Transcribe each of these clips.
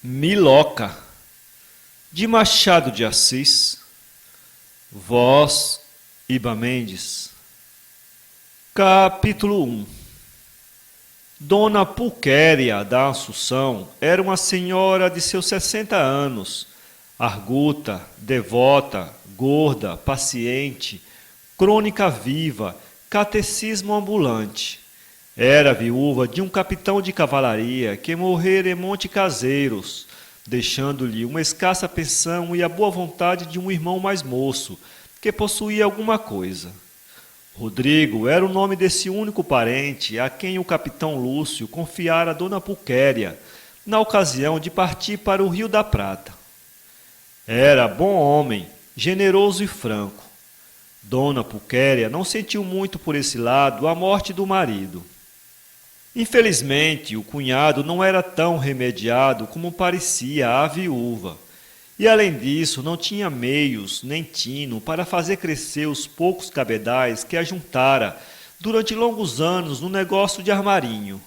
Miloca, de Machado de Assis, voz Iba Mendes. Capítulo 1. Dona Pulquéria da Assunção era uma senhora de seus 60 anos, arguta, devota, gorda, paciente, crônica viva, catecismo ambulante. Era viúva de um capitão de cavalaria que morrera em Monte Caseiros, deixando-lhe uma escassa pensão e a boa vontade de um irmão mais moço, que possuía alguma coisa. Rodrigo era o nome desse único parente a quem o capitão Lúcio confiara a Dona Pulquéria, na ocasião de partir para o Rio da Prata. Era bom homem, generoso e franco. Dona Pulquéria não sentiu muito por esse lado a morte do marido. Infelizmente, o cunhado não era tão remediado como parecia à viúva, e além disso não tinha meios nem tino para fazer crescer os poucos cabedais que ajuntara durante longos anos no negócio de armarinho.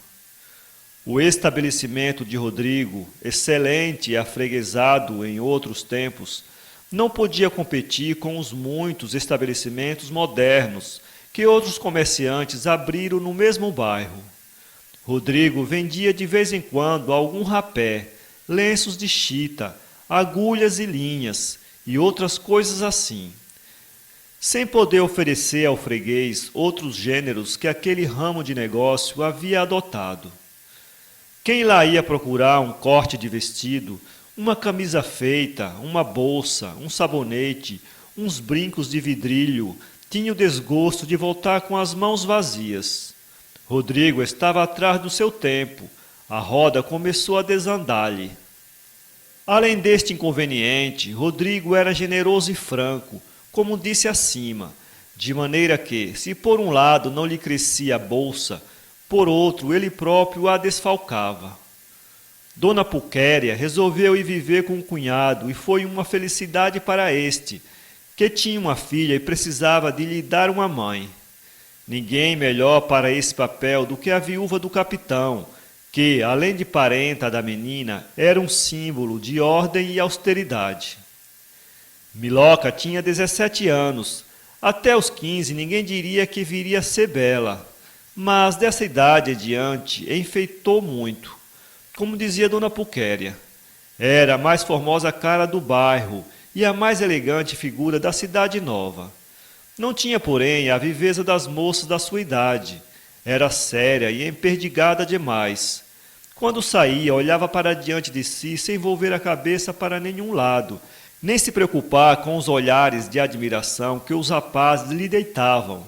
O estabelecimento de Rodrigo, excelente e afreguesado em outros tempos, não podia competir com os muitos estabelecimentos modernos que outros comerciantes abriram no mesmo bairro. Rodrigo vendia de vez em quando algum rapé, lenços de chita, agulhas e linhas e outras coisas assim, sem poder oferecer ao freguês outros gêneros que aquele ramo de negócio havia adotado. Quem lá ia procurar um corte de vestido, uma camisa feita, uma bolsa, um sabonete, uns brincos de vidrilho, tinha o desgosto de voltar com as mãos vazias. Rodrigo estava atrás do seu tempo, a roda começou a desandar-lhe. Além deste inconveniente, Rodrigo era generoso e franco, como disse acima, de maneira que, se por um lado não lhe crescia a bolsa, por outro ele próprio a desfalcava. Dona Pulquéria resolveu ir viver com o cunhado e foi uma felicidade para este, que tinha uma filha e precisava de lhe dar uma mãe. Ninguém melhor para esse papel do que a viúva do capitão, que, além de parenta da menina, era um símbolo de ordem e austeridade. Miloca tinha 17 anos. Até os 15 ninguém diria que viria a ser bela, mas dessa idade adiante enfeitou muito. Como dizia Dona Pulquéria, era a mais formosa cara do bairro e a mais elegante figura da cidade nova. Não tinha, porém, a viveza das moças da sua idade. Era séria e emperdigada demais. Quando saía, olhava para diante de si sem volver a cabeça para nenhum lado, nem se preocupar com os olhares de admiração que os rapazes lhe deitavam.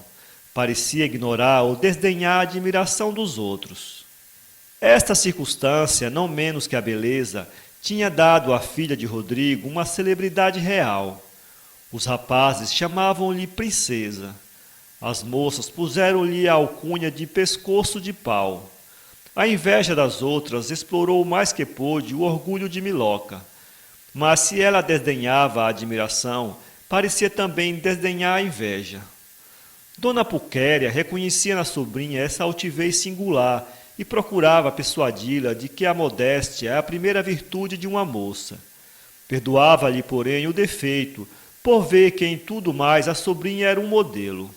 Parecia ignorar ou desdenhar a admiração dos outros. Esta circunstância, não menos que a beleza, tinha dado à filha de Rodrigo uma celebridade real. Os rapazes chamavam-lhe princesa. As moças puseram-lhe a alcunha de pescoço de pau. A inveja das outras explorou mais que pôde o orgulho de Miloca. Mas se ela desdenhava a admiração, parecia também desdenhar a inveja. Dona Pulquéria reconhecia na sobrinha essa altivez singular e procurava persuadi-la de que a modéstia é a primeira virtude de uma moça. Perdoava-lhe, porém, o defeito, por ver que em tudo mais a sobrinha era um modelo.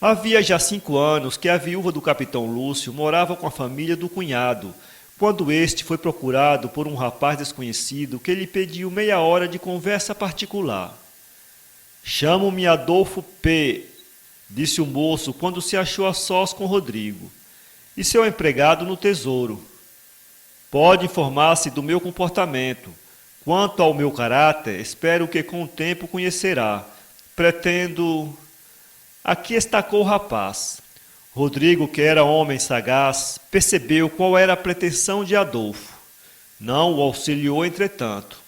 Havia já 5 anos que a viúva do capitão Lúcio morava com a família do cunhado, quando este foi procurado por um rapaz desconhecido que lhe pediu meia hora de conversa particular. «Chamo-me Adolfo P», disse o moço quando se achou a sós com Rodrigo, «e seu empregado no tesouro. Pode informar-se do meu comportamento. Quanto ao meu caráter, espero que com o tempo conhecerá. Pretendo...» Aqui estacou o rapaz. Rodrigo, que era homem sagaz, percebeu qual era a pretensão de Adolfo. Não o auxiliou, entretanto.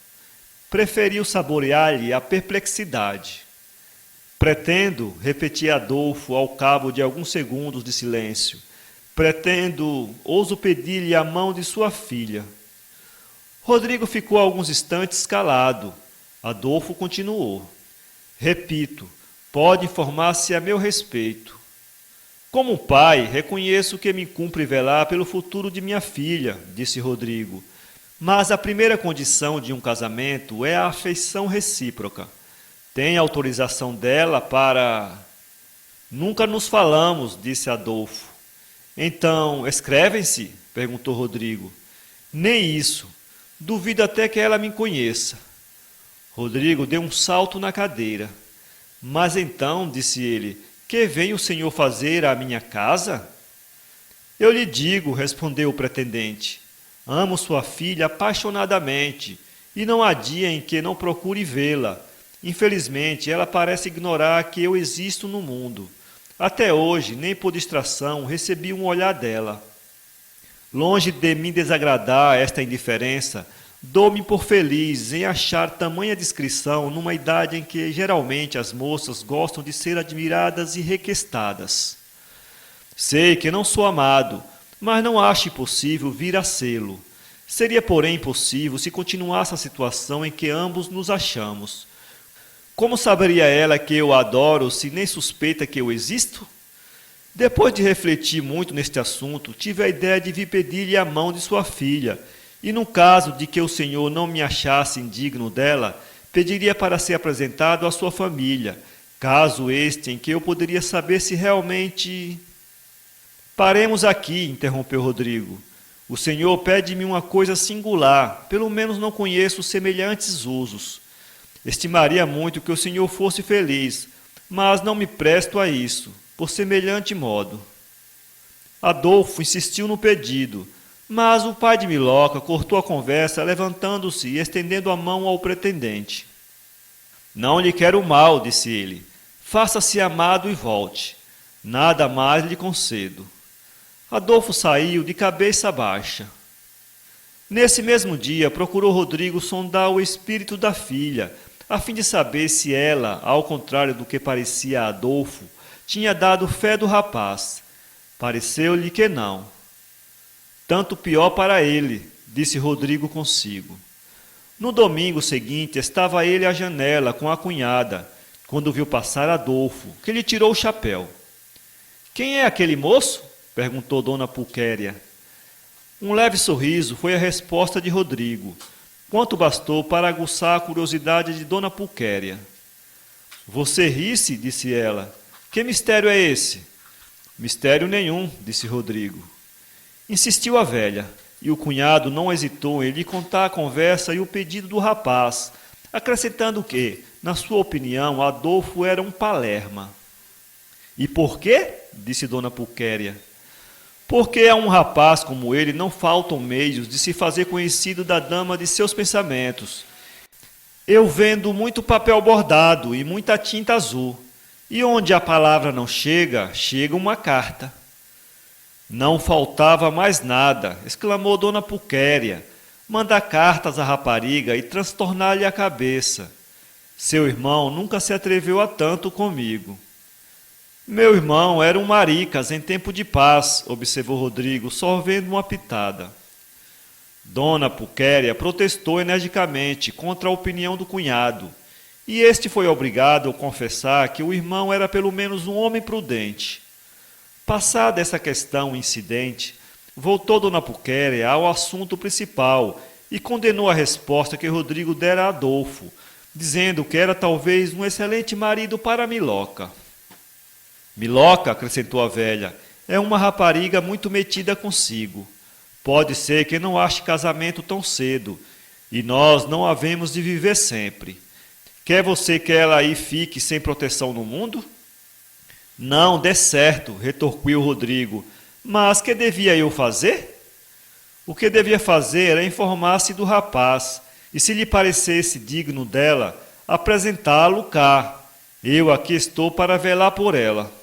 Preferiu saborear-lhe a perplexidade. «Pretendo», repetia Adolfo ao cabo de alguns segundos de silêncio, «pretendo, ouso pedir-lhe a mão de sua filha». Rodrigo ficou alguns instantes calado. Adolfo continuou. «Repito, pode informar-se a meu respeito. Como pai, reconheço que me cumpre velar pelo futuro de minha filha», disse Rodrigo, Mas a primeira condição de um casamento é a afeição recíproca. Tem autorização dela para... Nunca nos falamos, disse Adolfo. Então, escrevem-se? Perguntou Rodrigo. Nem isso. Duvido até que ela me conheça. Rodrigo deu um salto na cadeira. Mas então, disse ele, que vem o senhor fazer à minha casa? Eu lhe digo, respondeu o pretendente. Amo sua filha apaixonadamente e não há dia em que não procure vê-la. Infelizmente, ela parece ignorar que eu existo no mundo. Até hoje, nem por distração, recebi um olhar dela. Longe de me desagradar esta indiferença, dou-me por feliz em achar tamanha discrição numa idade em que geralmente as moças gostam de ser admiradas e requestadas. Sei que não sou amado, mas não acho impossível vir a sê-lo. Seria, porém, impossível se continuasse a situação em que ambos nos achamos. Como saberia ela que eu a adoro se nem suspeita que eu existo? Depois de refletir muito neste assunto, tive a ideia de vir pedir-lhe a mão de sua filha, e no caso de que o senhor não me achasse indigno dela, pediria para ser apresentado à sua família, caso este em que eu poderia saber se realmente... Paremos aqui, interrompeu Rodrigo. O senhor pede-me uma coisa singular, pelo menos não conheço semelhantes usos. Estimaria muito que o senhor fosse feliz, mas não me presto a isso, por semelhante modo. Adolfo insistiu no pedido, mas o pai de Miloca cortou a conversa, levantando-se e estendendo a mão ao pretendente. Não lhe quero mal, disse ele. Faça-se amado e volte. Nada mais lhe concedo. Adolfo saiu de cabeça baixa. Nesse mesmo dia, procurou Rodrigo sondar o espírito da filha, a fim de saber se ela, ao contrário do que parecia a Adolfo, tinha dado fé do rapaz. Pareceu-lhe que não. Tanto pior para ele, disse Rodrigo consigo. No domingo seguinte, estava ele à janela com a cunhada, quando viu passar Adolfo, que lhe tirou o chapéu. Quem é aquele moço? Perguntou Dona Pulquéria. Um leve sorriso foi a resposta de Rodrigo, quanto bastou para aguçar a curiosidade de Dona Pulquéria. Você ri-se, disse ela. Que mistério é esse? Mistério nenhum, disse Rodrigo. Insistiu a velha, e o cunhado não hesitou em lhe contar a conversa e o pedido do rapaz, acrescentando que, na sua opinião, Adolfo era um palerma. E por quê? Disse Dona Pulquéria. Porque a um rapaz como ele não faltam meios de se fazer conhecido da dama de seus pensamentos. Eu vendo muito papel bordado e muita tinta azul, e onde a palavra não chega, chega uma carta. Não faltava mais nada, exclamou Dona Pulquéria, mandar cartas à rapariga e transtornar-lhe a cabeça. Seu irmão nunca se atreveu a tanto comigo. Meu irmão era um maricas em tempo de paz, observou Rodrigo, sorvendo uma pitada. Dona Pulquéria protestou energicamente contra a opinião do cunhado, e este foi obrigado a confessar que o irmão era pelo menos um homem prudente. Passada essa questão incidente, voltou Dona Pulquéria ao assunto principal e condenou a resposta que Rodrigo dera a Adolfo, dizendo que era talvez um excelente marido para Miloca. Miloca, acrescentou a velha, é uma rapariga muito metida consigo. Pode ser que não ache casamento tão cedo, e nós não havemos de viver sempre. Quer você que ela aí fique sem proteção no mundo? Não, dê certo, retorquiu Rodrigo. Mas que devia eu fazer? O que devia fazer era informar-se do rapaz, e se lhe parecesse digno dela, apresentá-lo cá. Eu aqui estou para velar por ela.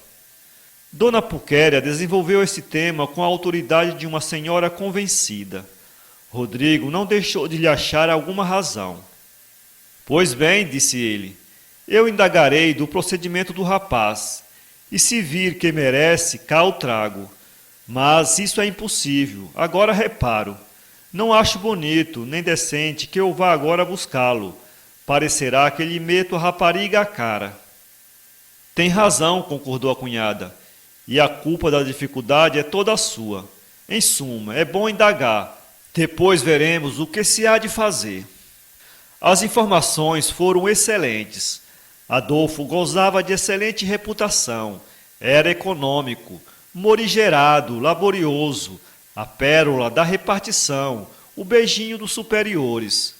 Dona Pulquéria desenvolveu esse tema com a autoridade de uma senhora convencida. Rodrigo não deixou de lhe achar alguma razão. Pois bem, disse ele, eu indagarei do procedimento do rapaz, e se vir que merece, cá o trago. Mas isso é impossível, agora reparo. Não acho bonito, nem decente que eu vá agora buscá-lo. Parecerá que lhe meto a rapariga à cara. Tem razão, concordou a cunhada. E a culpa da dificuldade é toda sua. Em suma, é bom indagar. Depois veremos o que se há de fazer. As informações foram excelentes. Adolfo gozava de excelente reputação. Era econômico, morigerado, laborioso, a pérola da repartição, o beijinho dos superiores.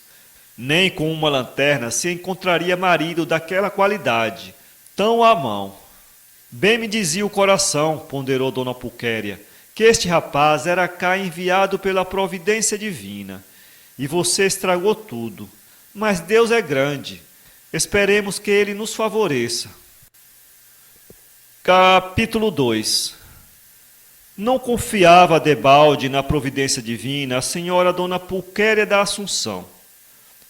Nem com uma lanterna se encontraria marido daquela qualidade, tão à mão. Bem me dizia o coração, ponderou Dona Pulquéria, que este rapaz era cá enviado pela providência divina. E você estragou tudo. Mas Deus é grande. Esperemos que Ele nos favoreça. Capítulo 2. Não confiava debalde na providência divina a senhora Dona Pulquéria da Assunção.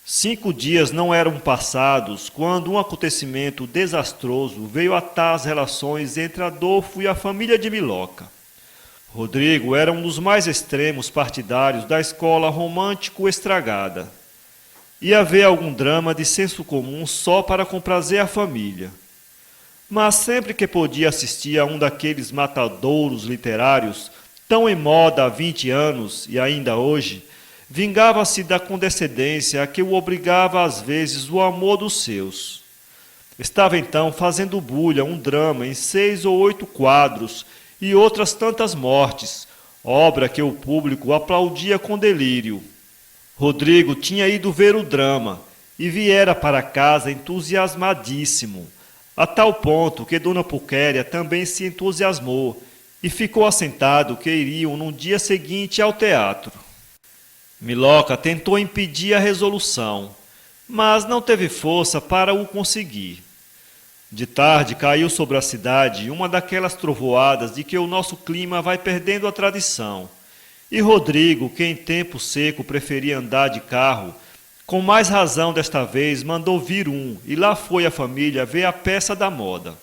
5 dias não eram passados quando um acontecimento desastroso veio atar as relações entre Adolfo e a família de Miloca. Rodrigo era um dos mais extremos partidários da escola romântico-estragada. Ia haver algum drama de senso comum só para comprazer a família. Mas sempre que podia assistir a um daqueles matadouros literários, tão em moda há 20 anos e ainda hoje, vingava-se da condescendência a que o obrigava às vezes o amor dos seus. Estava então fazendo bulha um drama em 6 ou 8 quadros e outras tantas mortes, obra que o público aplaudia com delírio. Rodrigo tinha ido ver o drama e viera para casa entusiasmadíssimo, a tal ponto que Dona Pulquéria também se entusiasmou e ficou assentado que iriam no dia seguinte ao teatro. Miloca tentou impedir a resolução, mas não teve força para o conseguir. De tarde caiu sobre a cidade uma daquelas trovoadas de que o nosso clima vai perdendo a tradição, e Rodrigo, que em tempo seco preferia andar de carro, com mais razão desta vez mandou vir um, e lá foi a família ver a peça da moda.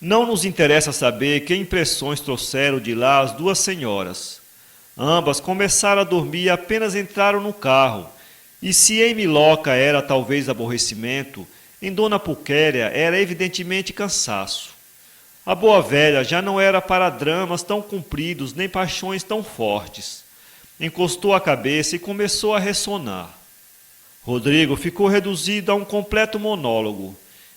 Não nos interessa saber que impressões trouxeram de lá as duas senhoras. Ambas começaram a dormir e apenas entraram no carro, e se em Miloca era talvez aborrecimento, em Dona Pulquéria era evidentemente cansaço. A boa velha já não era para dramas tão compridos nem paixões tão fortes. Encostou a cabeça e começou a ressonar. Rodrigo ficou reduzido a um completo monólogo.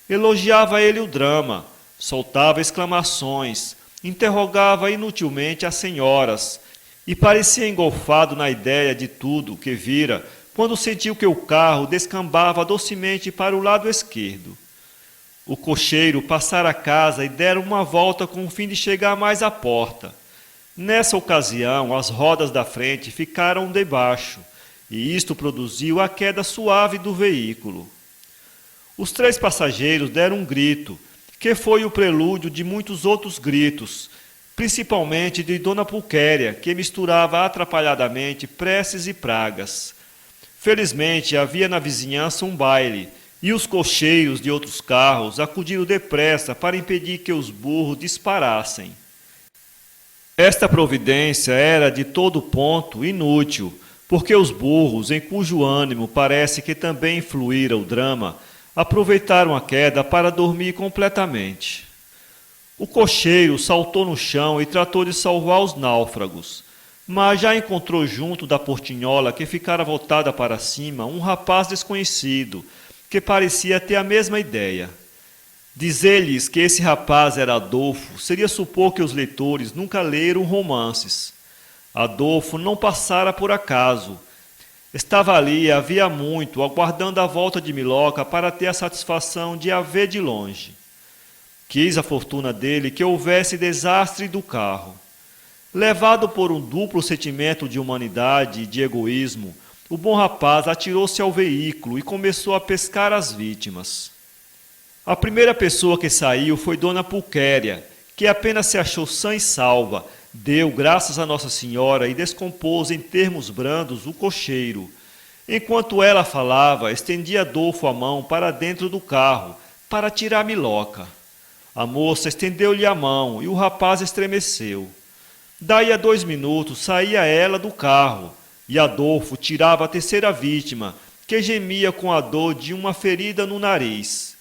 Elogiava ele o drama, soltava exclamações, interrogava inutilmente as senhoras e parecia engolfado na ideia de tudo que vira quando sentiu que o carro descambava docemente para o lado esquerdo. O cocheiro passara a casa e dera uma volta com o fim de chegar mais à porta. Nessa ocasião, as rodas da frente ficaram debaixo, e isto produziu a queda suave do veículo. Os 3 passageiros deram um grito, que foi o prelúdio de muitos outros gritos, principalmente de Dona Pulquéria, que misturava atrapalhadamente preces e pragas. Felizmente havia na vizinhança um baile, e os cocheiros de outros carros acudiram depressa para impedir que os burros disparassem. Esta providência era de todo ponto inútil, porque os burros, em cujo ânimo parece que também influíra o drama, aproveitaram a queda para dormir completamente. O cocheiro saltou no chão e tratou de salvar os náufragos, mas já encontrou junto da portinhola que ficara voltada para cima um rapaz desconhecido, que parecia ter a mesma ideia. Dizer-lhes que esse rapaz era Adolfo seria supor que os leitores nunca leram romances. Adolfo não passara por acaso. Estava ali havia muito, aguardando a volta de Miloca para ter a satisfação de a ver de longe. Quis a fortuna dele que houvesse desastre do carro. Levado por um duplo sentimento de humanidade e de egoísmo, o bom rapaz atirou-se ao veículo e começou a pescar as vítimas. A primeira pessoa que saiu foi Dona Pulquéria, que apenas se achou sã e salva, deu graças a Nossa Senhora e descompôs em termos brandos o cocheiro. Enquanto ela falava, estendia Adolfo a mão para dentro do carro, para tirar Miloca. A moça estendeu-lhe a mão e o rapaz estremeceu. Daí a 2 minutos saía ela do carro, e Adolfo tirava a terceira vítima, que gemia com a dor de uma ferida no nariz.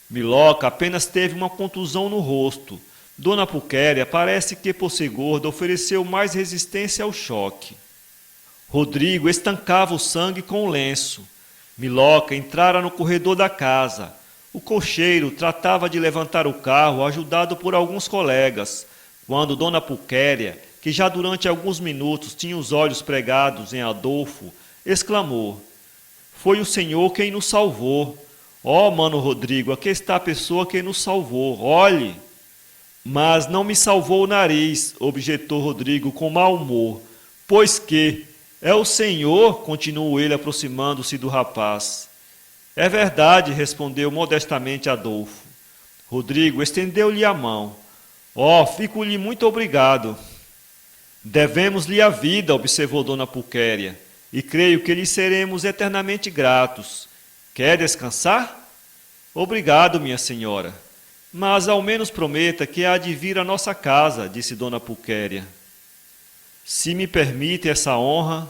Miloca apenas teve uma contusão no rosto. Dona Pulquéria parece que, por ser gorda, ofereceu mais resistência ao choque. Rodrigo estancava o sangue com o lenço. Miloca entrara no corredor da casa. O cocheiro tratava de levantar o carro, ajudado por alguns colegas, quando Dona Pulquéria, que já durante alguns minutos tinha os olhos pregados em Adolfo, exclamou: "Foi o Senhor quem nos salvou. Ó, mano Rodrigo, aqui está a pessoa que nos salvou. Olhe!" "Mas não me salvou o nariz", objetou Rodrigo com mau humor. "Pois que é o Senhor", continuou ele aproximando-se do rapaz. "É verdade", respondeu modestamente Adolfo. Rodrigo estendeu-lhe a mão. "Ó, fico-lhe muito obrigado." "Devemos-lhe a vida", observou Dona Pulquéria, "e creio que lhe seremos eternamente gratos. Quer descansar?" "Obrigado, minha senhora. Mas ao menos prometa que há de vir à nossa casa", disse Dona Pulquéria. "Se me permite essa honra..."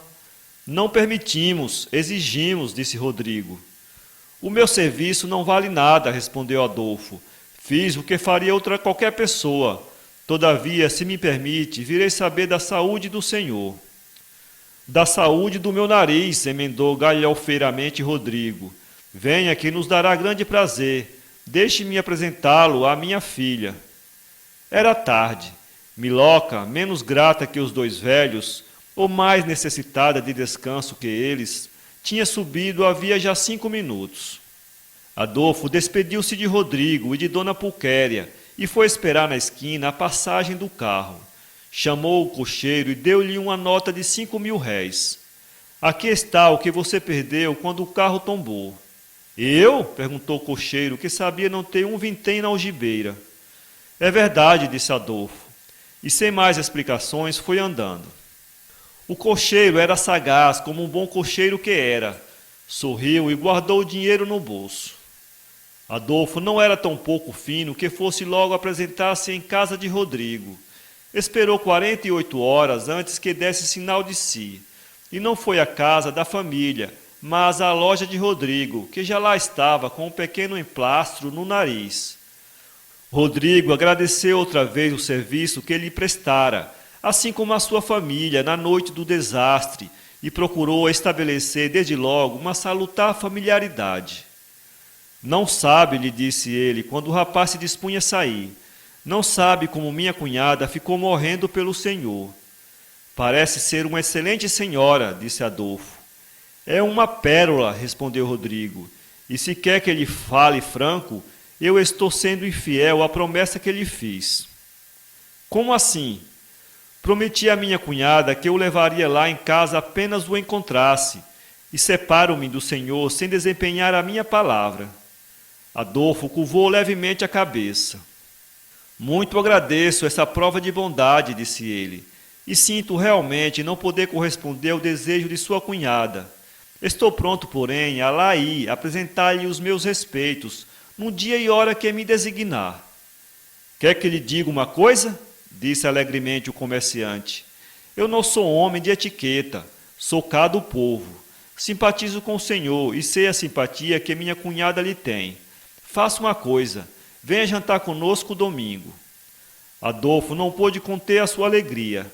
"Não permitimos, exigimos", disse Rodrigo. "O meu serviço não vale nada", respondeu Adolfo. "Fiz o que faria outra qualquer pessoa. Todavia, se me permite, virei saber da saúde do senhor." "Da saúde do meu nariz", emendou galhofeiramente Rodrigo. "Venha, que nos dará grande prazer. Deixe-me apresentá-lo à minha filha." Era tarde. Miloca, menos grata que os dois velhos, ou mais necessitada de descanso que eles, tinha subido havia já 5 minutos. Adolfo despediu-se de Rodrigo e de Dona Pulquéria e foi esperar na esquina a passagem do carro. Chamou o cocheiro e deu-lhe uma nota de 5.000 réis. "Aqui está o que você perdeu quando o carro tombou." "Eu?" perguntou o cocheiro, que sabia não ter um vintém na algibeira. "É verdade", disse Adolfo, e sem mais explicações foi andando. O cocheiro era sagaz, como um bom cocheiro que era. Sorriu e guardou o dinheiro no bolso. Adolfo não era tão pouco fino que fosse logo apresentar-se em casa de Rodrigo. Esperou 48 horas antes que desse sinal de si, e não foi à casa da família, mas à loja de Rodrigo, que já lá estava com um pequeno emplastro no nariz. Rodrigo agradeceu outra vez o serviço que lhe prestara, assim como a sua família na noite do desastre, e procurou estabelecer desde logo uma salutar familiaridade. "Não sabe", lhe disse ele, quando o rapaz se dispunha a sair, "não sabe como minha cunhada ficou morrendo pelo senhor." "Parece ser uma excelente senhora", disse Adolfo. "É uma pérola", respondeu Rodrigo, "e se quer que lhe fale franco, eu estou sendo infiel à promessa que lhe fiz." "Como assim?" "Prometi à minha cunhada que eu levaria lá em casa apenas o encontrasse, e separo-me do senhor sem desempenhar a minha palavra." Adolfo curvou levemente a cabeça. "Muito agradeço essa prova de bondade", disse ele, "e sinto realmente não poder corresponder ao desejo de sua cunhada. Estou pronto, porém, a lá ir apresentar-lhe os meus respeitos, no dia e hora que me designar." "Quer que lhe diga uma coisa?" disse alegremente o comerciante. "Eu não sou homem de etiqueta, sou cá do povo. Simpatizo com o senhor e sei a simpatia que minha cunhada lhe tem. Faça uma coisa, venha jantar conosco domingo." Adolfo não pôde conter a sua alegria.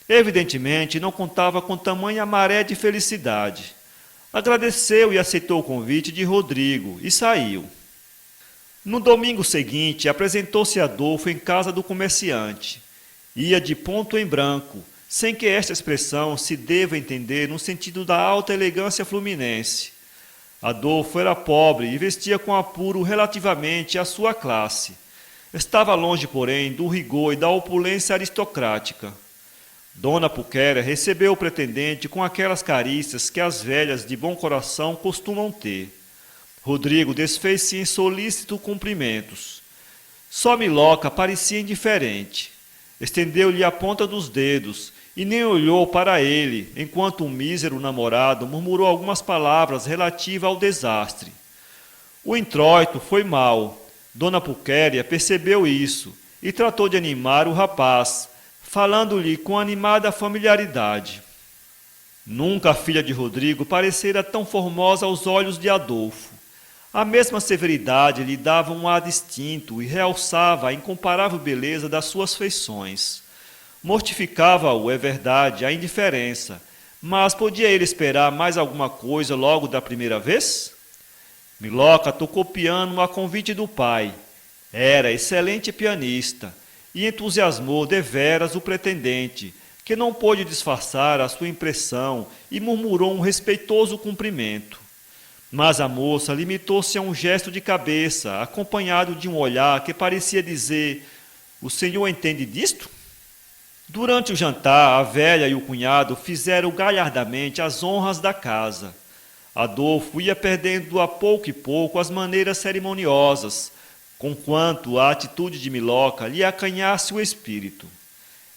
Evidentemente, não contava com tamanha maré de felicidade. Agradeceu e aceitou o convite de Rodrigo e saiu. No domingo seguinte, apresentou-se Adolfo em casa do comerciante. Ia de ponto em branco, sem que esta expressão se deva entender no sentido da alta elegância fluminense. Adolfo era pobre e vestia com apuro relativamente à sua classe. Estava longe, porém, do rigor e da opulência aristocrática. Dona Pulquéria recebeu o pretendente com aquelas carícias que as velhas de bom coração costumam ter. Rodrigo desfez-se em solícitos cumprimentos. Só Miloca parecia indiferente. Estendeu-lhe a ponta dos dedos e nem olhou para ele, enquanto um mísero namorado murmurou algumas palavras relativas ao desastre. O introito foi mau. Dona Pulquéria percebeu isso e tratou de animar o rapaz, falando-lhe com animada familiaridade. Nunca a filha de Rodrigo parecera tão formosa aos olhos de Adolfo. A mesma severidade lhe dava um ar distinto e realçava a incomparável beleza das suas feições. Mortificava-o, é verdade, a indiferença, Mas podia ele esperar mais alguma coisa logo da primeira vez? Miloca tocou piano a convite do pai. Era excelente pianista e entusiasmou deveras o pretendente, que não pôde disfarçar a sua impressão e murmurou um respeitoso cumprimento. Mas a moça limitou-se a um gesto de cabeça, acompanhado de um olhar que parecia dizer: "O senhor entende disto?" Durante o jantar, a velha e o cunhado fizeram galhardamente as honras da casa. Adolfo ia perdendo a pouco e pouco as maneiras cerimoniosas, conquanto a atitude de Miloca lhe acanhasse o espírito.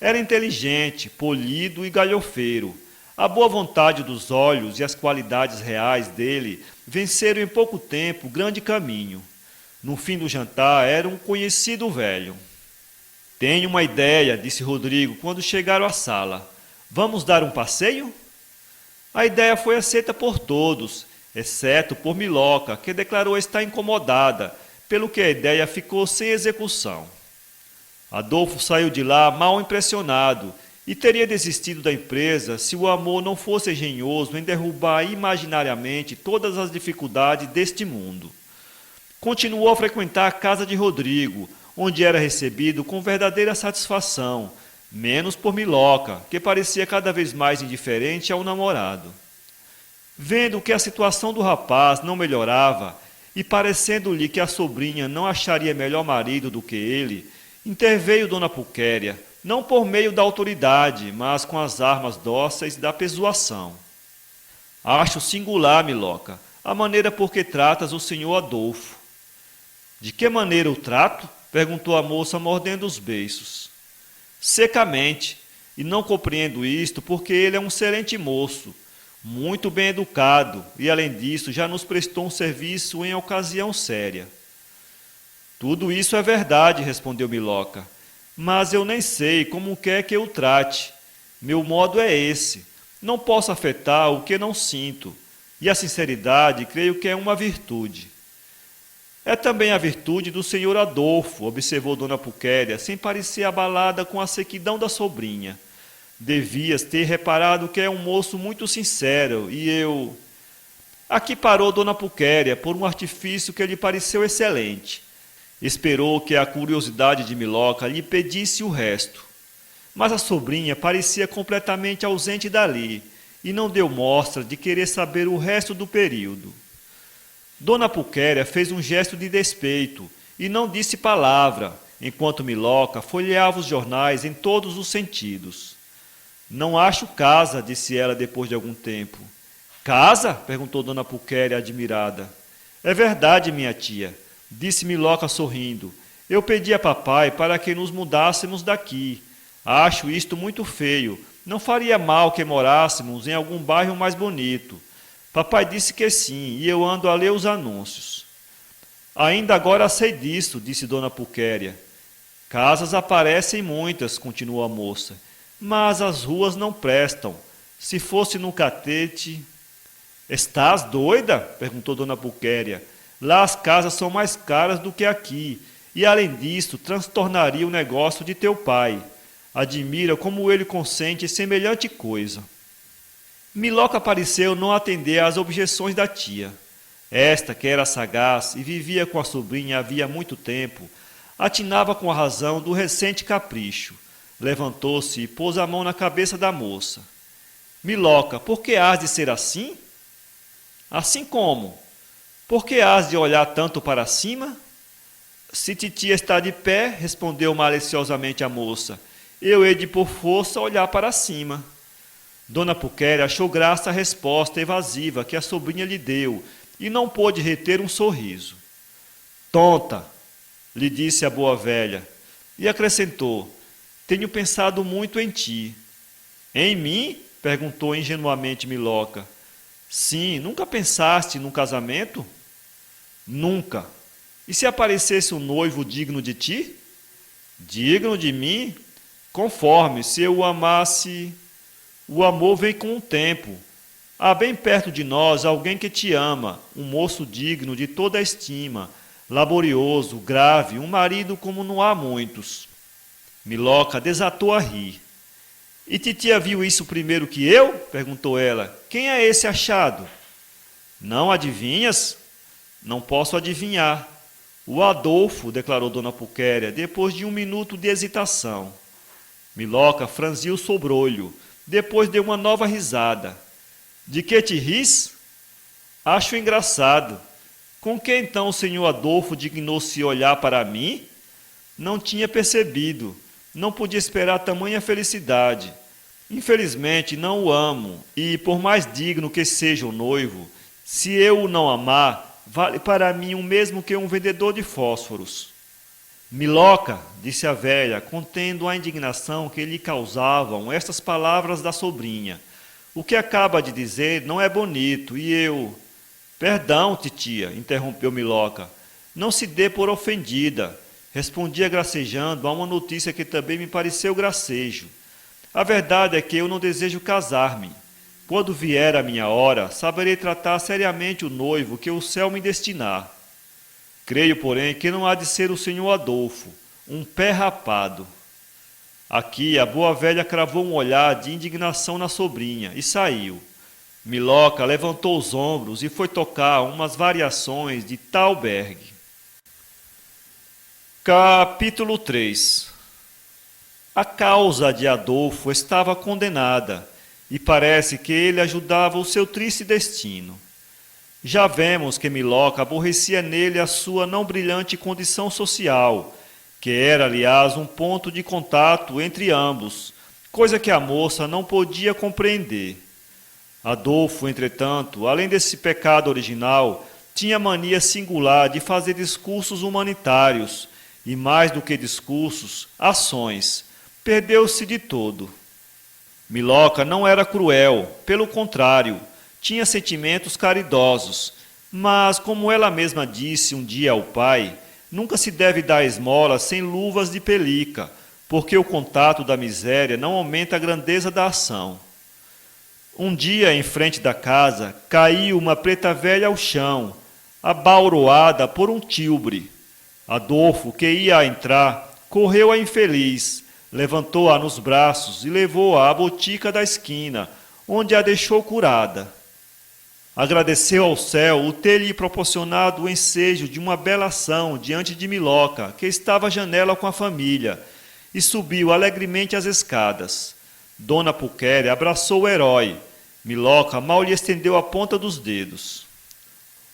Era inteligente, polido e galhofeiro. A boa vontade dos olhos e as qualidades reais dele venceram em pouco tempo o grande caminho. No fim do jantar, era um conhecido velho. "Tenho uma ideia", disse Rodrigo quando chegaram à sala. "Vamos dar um passeio?" A ideia foi aceita por todos, exceto por Miloca, que declarou estar incomodada, pelo que a ideia ficou sem execução. Adolfo saiu de lá mal impressionado e teria desistido da empresa se o amor não fosse engenhoso em derrubar imaginariamente todas as dificuldades deste mundo. Continuou a frequentar a casa de Rodrigo, onde era recebido com verdadeira satisfação, menos por Miloca, que parecia cada vez mais indiferente ao namorado. Vendo que a situação do rapaz não melhorava e parecendo-lhe que a sobrinha não acharia melhor marido do que ele, interveio Dona Pulquéria, não por meio da autoridade, mas com as armas dóceis da persuasão. "Acho singular, Miloca, a maneira por que tratas o senhor Adolfo." "De que maneira o trato?" perguntou a moça, mordendo os beiços. "Secamente, e não compreendo isto porque ele é um excelente moço, muito bem educado e, além disso, já nos prestou um serviço em ocasião séria." "Tudo isso é verdade", respondeu Miloca, "mas eu nem sei como quer que eu trate. Meu modo é esse. Não posso afetar o que não sinto, e a sinceridade creio que é uma virtude." "É também a virtude do senhor Adolfo", observou Dona Pulquéria, sem parecer abalada com a sequidão da sobrinha. "Devias ter reparado que é um moço muito sincero, e eu..." Aqui parou Dona Pulquéria por um artifício que lhe pareceu excelente. Esperou que a curiosidade de Miloca lhe pedisse o resto. Mas a sobrinha parecia completamente ausente dali, e não deu mostra de querer saber o resto do período. Dona Pulquéria fez um gesto de despeito e não disse palavra, enquanto Miloca folheava os jornais em todos os sentidos. "Não acho casa", disse ela depois de algum tempo. "Casa?" perguntou Dona Pulquéria, admirada. "É verdade, minha tia", disse Miloca sorrindo. "Eu pedi a papai para que nos mudássemos daqui. Acho isto muito feio. Não faria mal que morássemos em algum bairro mais bonito. Papai disse que sim, e eu ando a ler os anúncios." "Ainda agora sei disso", disse Dona Pulquéria. "Casas aparecem muitas", continuou a moça, "mas as ruas não prestam. Se fosse no Catete..." "Estás doida?" perguntou Dona Pulquéria. "Lá as casas são mais caras do que aqui, e além disso transtornaria o negócio de teu pai. Admira como ele consente semelhante coisa." Miloca pareceu não atender às objeções da tia. Esta, que era sagaz e vivia com a sobrinha havia muito tempo, atinava com a razão do recente capricho. Levantou-se e pôs a mão na cabeça da moça. "Miloca, por que hás de ser assim?" "Assim como? Por que hás de olhar tanto para cima?" "Se titia está de pé", respondeu maliciosamente a moça, "eu hei de por força olhar para cima." Dona Pulquéria achou graça a resposta evasiva que a sobrinha lhe deu e não pôde reter um sorriso. "Tonta", lhe disse a boa velha, e acrescentou: "Tenho pensado muito em ti." "Em mim?" perguntou ingenuamente Miloca. "Sim, nunca pensaste num casamento?" "Nunca. E se aparecesse um noivo digno de ti?" "Digno de mim? Conforme, se eu o amasse..." "O amor vem com o tempo. Há bem perto de nós alguém que te ama, um moço digno de toda a estima, laborioso, grave, um marido como não há muitos." Miloca desatou a rir. E titia viu isso primeiro que eu? Perguntou ela. Quem é esse achado? Não adivinhas? Não posso adivinhar. O Adolfo, declarou Dona Pulquéria, depois de 1 minuto de hesitação. Miloca franziu o sobrolho, depois deu uma nova risada. De que te ris? Acho engraçado. Com que então o senhor Adolfo dignou-se olhar para mim? Não tinha percebido. Não podia esperar tamanha felicidade. Infelizmente não o amo, e por mais digno que seja o noivo, se eu o não amar, vale para mim o mesmo que um vendedor de fósforos. Miloca, disse a velha, contendo a indignação que lhe causavam estas palavras da sobrinha. O que acaba de dizer não é bonito, e eu... Perdão, titia, interrompeu Miloca. Não se dê por ofendida. Respondia gracejando a uma notícia que também me pareceu gracejo. A verdade é que eu não desejo casar-me. Quando vier a minha hora, saberei tratar seriamente o noivo que o céu me destinar. Creio, porém, que não há de ser o senhor Adolfo, um pé rapado. Aqui a boa velha cravou um olhar de indignação na sobrinha e saiu. Miloca levantou os ombros e foi tocar umas variações de Thalberg. Capítulo 3. A causa de Adolfo estava condenada, e parece que ele ajudava o seu triste destino. Já vemos que Miloca aborrecia nele a sua não brilhante condição social, que era, aliás, um ponto de contato entre ambos, coisa que a moça não podia compreender. Adolfo, entretanto, além desse pecado original, tinha mania singular de fazer discursos humanitários, e mais do que discursos, ações. Perdeu-se de todo. Miloca não era cruel, pelo contrário, tinha sentimentos caridosos, mas, como ela mesma disse um dia ao pai, nunca se deve dar esmola sem luvas de pelica, porque o contato da miséria não aumenta a grandeza da ação. Um dia, em frente da casa, caiu uma preta velha ao chão, abauroada por um tilbre. Adolfo, que ia a entrar, correu à infeliz, levantou-a nos braços e levou-a à botica da esquina, onde a deixou curada. Agradeceu ao céu o ter lhe proporcionado o ensejo de uma bela ação diante de Miloca, que estava à janela com a família, e subiu alegremente as escadas. Dona Pulquéria abraçou o herói. Miloca mal lhe estendeu a ponta dos dedos.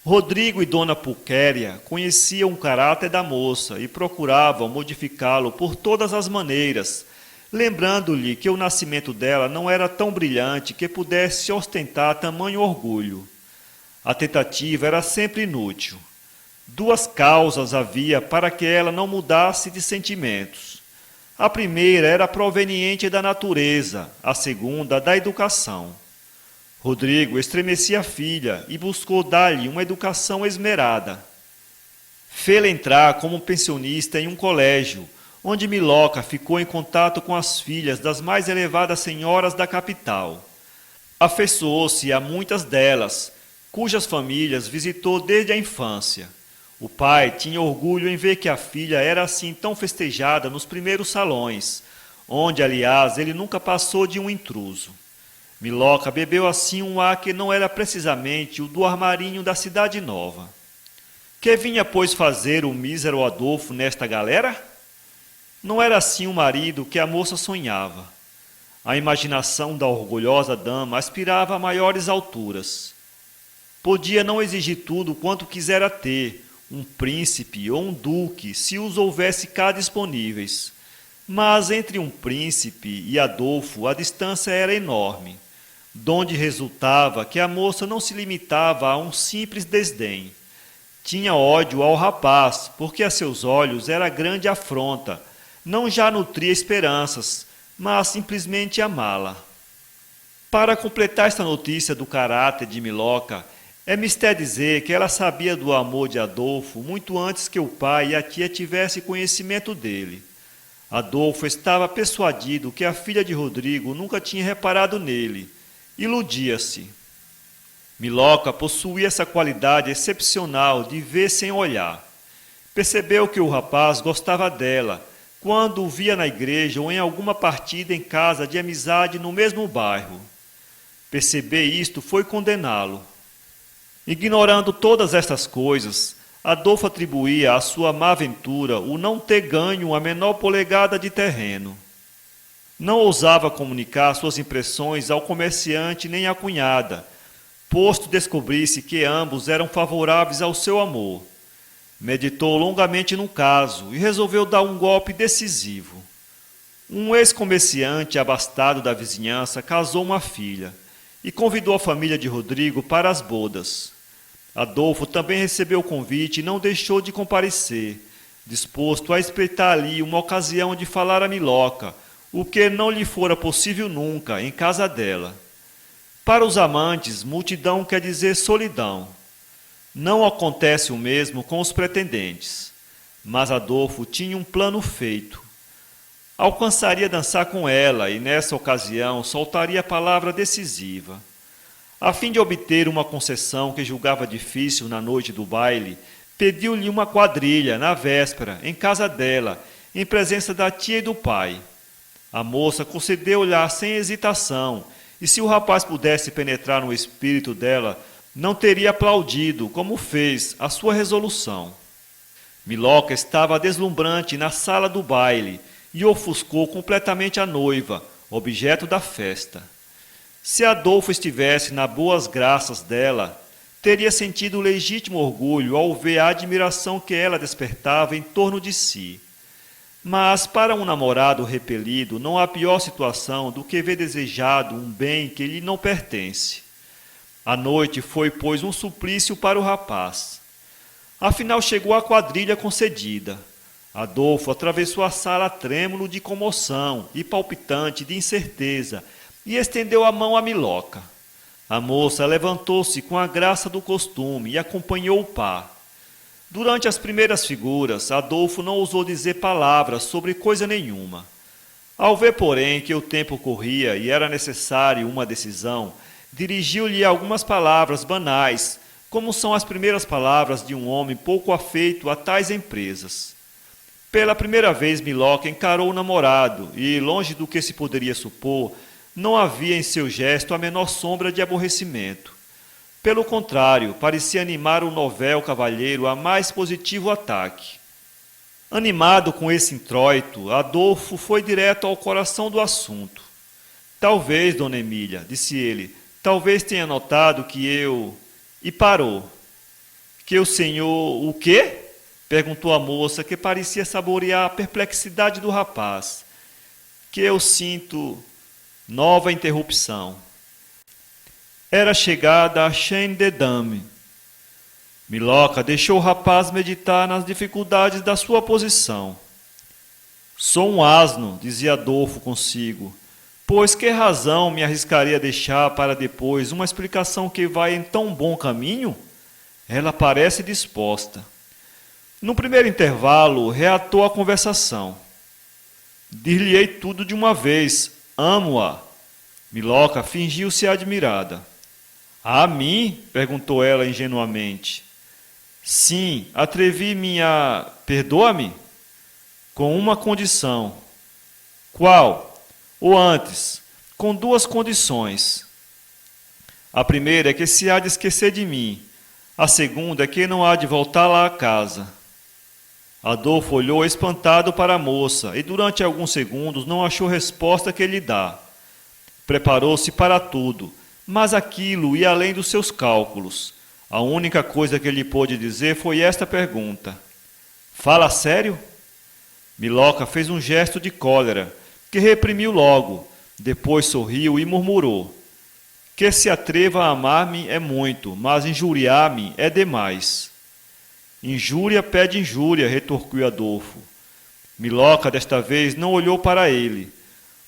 Rodrigo e Dona Pulquéria conheciam o caráter da moça e procuravam modificá-lo por todas as maneiras, lembrando-lhe que o nascimento dela não era tão brilhante que pudesse ostentar tamanho orgulho. A tentativa era sempre inútil. 2 causas havia para que ela não mudasse de sentimentos. A primeira era proveniente da natureza, a segunda da educação. Rodrigo estremecia a filha e buscou dar-lhe uma educação esmerada. Fê-la entrar como pensionista em um colégio, onde Miloca ficou em contato com as filhas das mais elevadas senhoras da capital. Afeiçoou-se a muitas delas, cujas famílias visitou desde a infância. O pai tinha orgulho em ver que a filha era assim tão festejada nos primeiros salões, onde, aliás, ele nunca passou de um intruso. Miloca bebeu assim um ar que não era precisamente o do armarinho da cidade nova. Que vinha, pois, fazer o mísero Adolfo nesta galera? Não era assim o marido que a moça sonhava. A imaginação da orgulhosa dama aspirava a maiores alturas. Podia não exigir tudo quanto quisera ter, um príncipe ou um duque, se os houvesse cá disponíveis. Mas entre um príncipe e Adolfo a distância era enorme, donde resultava que a moça não se limitava a um simples desdém. Tinha ódio ao rapaz, porque a seus olhos era grande afronta, não já nutria esperanças, mas simplesmente amá-la. Para completar esta notícia do caráter de Miloca, é mister dizer que ela sabia do amor de Adolfo muito antes que o pai e a tia tivessem conhecimento dele. Adolfo estava persuadido que a filha de Rodrigo nunca tinha reparado nele. Iludia-se. Miloca possuía essa qualidade excepcional de ver sem olhar. Percebeu que o rapaz gostava dela, quando o via na igreja ou em alguma partida em casa de amizade no mesmo bairro. Perceber isto foi condená-lo. Ignorando todas estas coisas, Adolfo atribuía à sua má ventura o não ter ganho a menor polegada de terreno. Não ousava comunicar suas impressões ao comerciante nem à cunhada, posto descobrisse que ambos eram favoráveis ao seu amor. Meditou longamente no caso e resolveu dar um golpe decisivo. Um ex-comerciante abastado da vizinhança casou uma filha e convidou a família de Rodrigo para as bodas. Adolfo também recebeu o convite e não deixou de comparecer, disposto a espreitar ali uma ocasião de falar a Miloca, o que não lhe fora possível nunca em casa dela. Para os amantes, multidão quer dizer solidão. Não acontece o mesmo com os pretendentes, mas Adolfo tinha um plano feito. Alcançaria dançar com ela e, nessa ocasião, soltaria a palavra decisiva. A fim de obter uma concessão que julgava difícil na noite do baile, pediu-lhe uma quadrilha, na véspera, em casa dela, em presença da tia e do pai. A moça concedeu-lhe sem hesitação, e se o rapaz pudesse penetrar no espírito dela, não teria aplaudido, como fez, a sua resolução. Miloca estava deslumbrante na sala do baile e ofuscou completamente a noiva, objeto da festa. Se Adolfo estivesse nas boas graças dela, teria sentido legítimo orgulho ao ver a admiração que ela despertava em torno de si. Mas para um namorado repelido não há pior situação do que ver desejado um bem que lhe não pertence. A noite foi, pois, um suplício para o rapaz. Afinal chegou a quadrilha concedida. Adolfo atravessou a sala trêmulo de comoção e palpitante de incerteza e estendeu a mão à Miloca. A moça levantou-se com a graça do costume e acompanhou o par. Durante as primeiras figuras, Adolfo não ousou dizer palavras sobre coisa nenhuma. Ao ver, porém, que o tempo corria e era necessário uma decisão, dirigiu-lhe algumas palavras banais, como são as primeiras palavras de um homem pouco afeito a tais empresas. Pela primeira vez, Miloca encarou o namorado e, longe do que se poderia supor, não havia em seu gesto a menor sombra de aborrecimento. Pelo contrário, parecia animar o novel cavalheiro a mais positivo ataque. Animado com esse introito, Adolfo foi direto ao coração do assunto. Talvez, dona Emília, disse ele, talvez tenha notado que eu... E parou. Que o senhor... O quê? Perguntou a moça, que parecia saborear a perplexidade do rapaz. Que eu sinto... Nova interrupção. Era chegada a chaîne de dame. Miloca deixou o rapaz meditar nas dificuldades da sua posição. Sou um asno, dizia Adolfo consigo, pois que razão me arriscaria a deixar para depois uma explicação que vai em tão bom caminho? Ela parece disposta. No primeiro intervalo, reatou a conversação. Dir-lhe-ei tudo de uma vez, amo-a. Miloca fingiu-se admirada. A mim? Perguntou ela ingenuamente. Sim, atrevi-me a... Perdoa-me? Com uma condição. Qual? Ou antes, com duas condições. A primeira é que se há de esquecer de mim. A segunda é que não há de voltar lá a casa. Adolfo olhou espantado para a moça e durante alguns segundos não achou resposta que lhe dar. Preparou-se para tudo, mas aquilo ia além dos seus cálculos. A única coisa que lhe pôde dizer foi esta pergunta. Fala sério? Miloca fez um gesto de cólera, que reprimiu logo, depois sorriu e murmurou. Que se atreva a amar-me é muito, mas injuriar-me é demais. Injúria pede injúria, retorquiu Adolfo. Miloca desta vez não olhou para ele.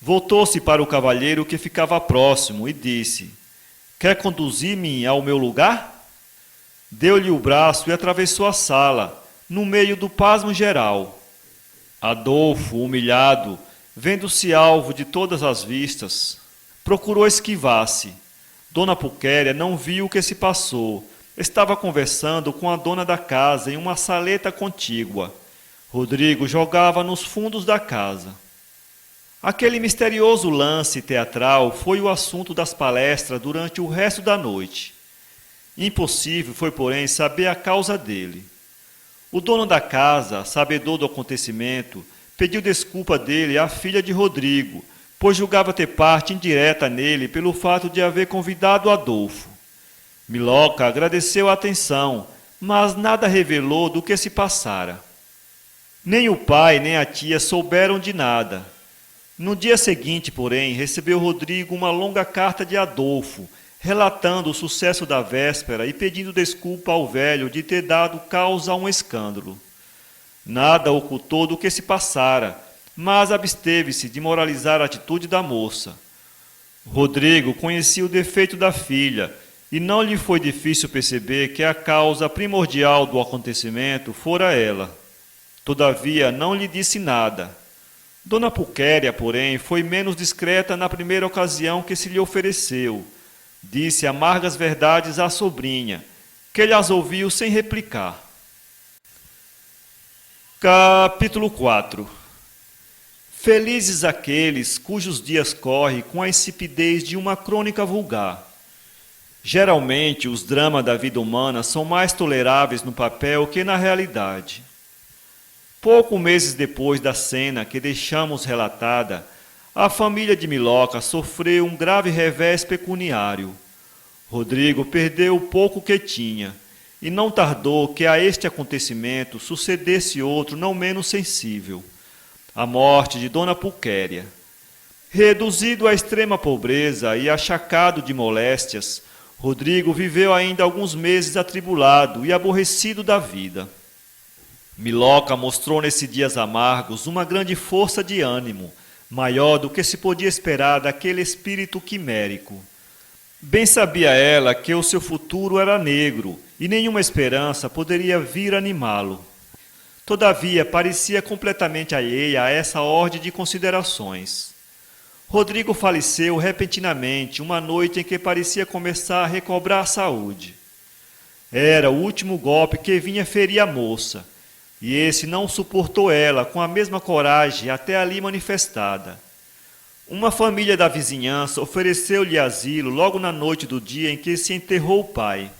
Voltou-se para o cavalheiro que ficava próximo e disse, quer conduzir-me ao meu lugar? Deu-lhe o braço e atravessou a sala, no meio do pasmo geral. Adolfo, humilhado, vendo-se alvo de todas as vistas, procurou esquivar-se. Dona Pulquéria não viu o que se passou. Estava conversando com a dona da casa em uma saleta contígua. Rodrigo jogava nos fundos da casa. Aquele misterioso lance teatral foi o assunto das palestras durante o resto da noite. Impossível foi, porém, saber a causa dele. O dono da casa, sabedor do acontecimento, pediu desculpa dele à filha de Rodrigo, pois julgava ter parte indireta nele pelo fato de haver convidado Adolfo. Miloca agradeceu a atenção, mas nada revelou do que se passara. Nem o pai nem a tia souberam de nada. No dia seguinte, porém, recebeu Rodrigo uma longa carta de Adolfo, relatando o sucesso da véspera e pedindo desculpa ao velho de ter dado causa a um escândalo. Nada ocultou do que se passara, mas absteve-se de moralizar a atitude da moça. Rodrigo conhecia o defeito da filha, e não lhe foi difícil perceber que a causa primordial do acontecimento fora ela. Todavia, não lhe disse nada. Dona Pulquéria, porém, foi menos discreta na primeira ocasião que se lhe ofereceu. Disse amargas verdades à sobrinha, que lhe as ouviu sem replicar. Capítulo 4. Felizes aqueles cujos dias correm com a insipidez de uma crônica vulgar. Geralmente, os dramas da vida humana são mais toleráveis no papel que na realidade. Poucos meses depois da cena que deixamos relatada, a família de Miloca sofreu um grave revés pecuniário. Rodrigo perdeu o pouco que tinha, e não tardou que a este acontecimento sucedesse outro não menos sensível, a morte de Dona Pulquéria. Reduzido à extrema pobreza e achacado de moléstias, Rodrigo viveu ainda alguns meses atribulado e aborrecido da vida. Miloca mostrou nesses dias amargos uma grande força de ânimo, maior do que se podia esperar daquele espírito quimérico. Bem sabia ela que o seu futuro era negro e nenhuma esperança poderia vir animá-lo. Todavia, parecia completamente alheia a essa ordem de considerações. Rodrigo faleceu repentinamente uma noite em que parecia começar a recobrar a saúde. Era o último golpe que vinha ferir a moça, e esse não suportou ela com a mesma coragem até ali manifestada. Uma família da vizinhança ofereceu-lhe asilo logo na noite do dia em que se enterrou o pai.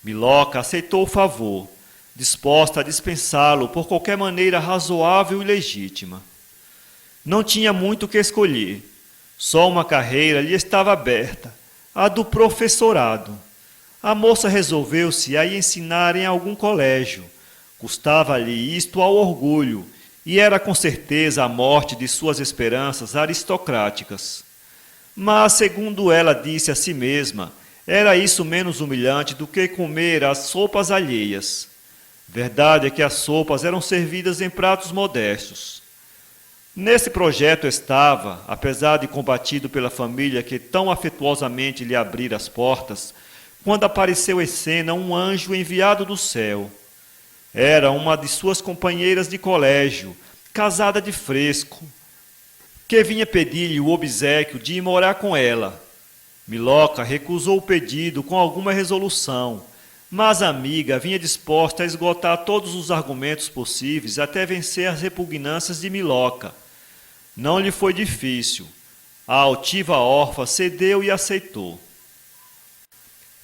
Miloca aceitou o favor, disposta a dispensá-lo por qualquer maneira razoável e legítima. Não tinha muito o que escolher. Só uma carreira lhe estava aberta, a do professorado. A moça resolveu-se a ensinar em algum colégio. Custava-lhe isto ao orgulho, e era com certeza a morte de suas esperanças aristocráticas. Mas, segundo ela disse a si mesma, era isso menos humilhante do que comer as sopas alheias. Verdade é que as sopas eram servidas em pratos modestos. Nesse projeto estava, apesar de combatido pela família que tão afetuosamente lhe abrira as portas, quando apareceu em cena um anjo enviado do céu. Era uma de suas companheiras de colégio, casada de fresco, que vinha pedir-lhe o obséquio de ir morar com ela. Miloca recusou o pedido com alguma resolução, mas a amiga vinha disposta a esgotar todos os argumentos possíveis até vencer as repugnâncias de Miloca. Não lhe foi difícil. A altiva órfã cedeu e aceitou.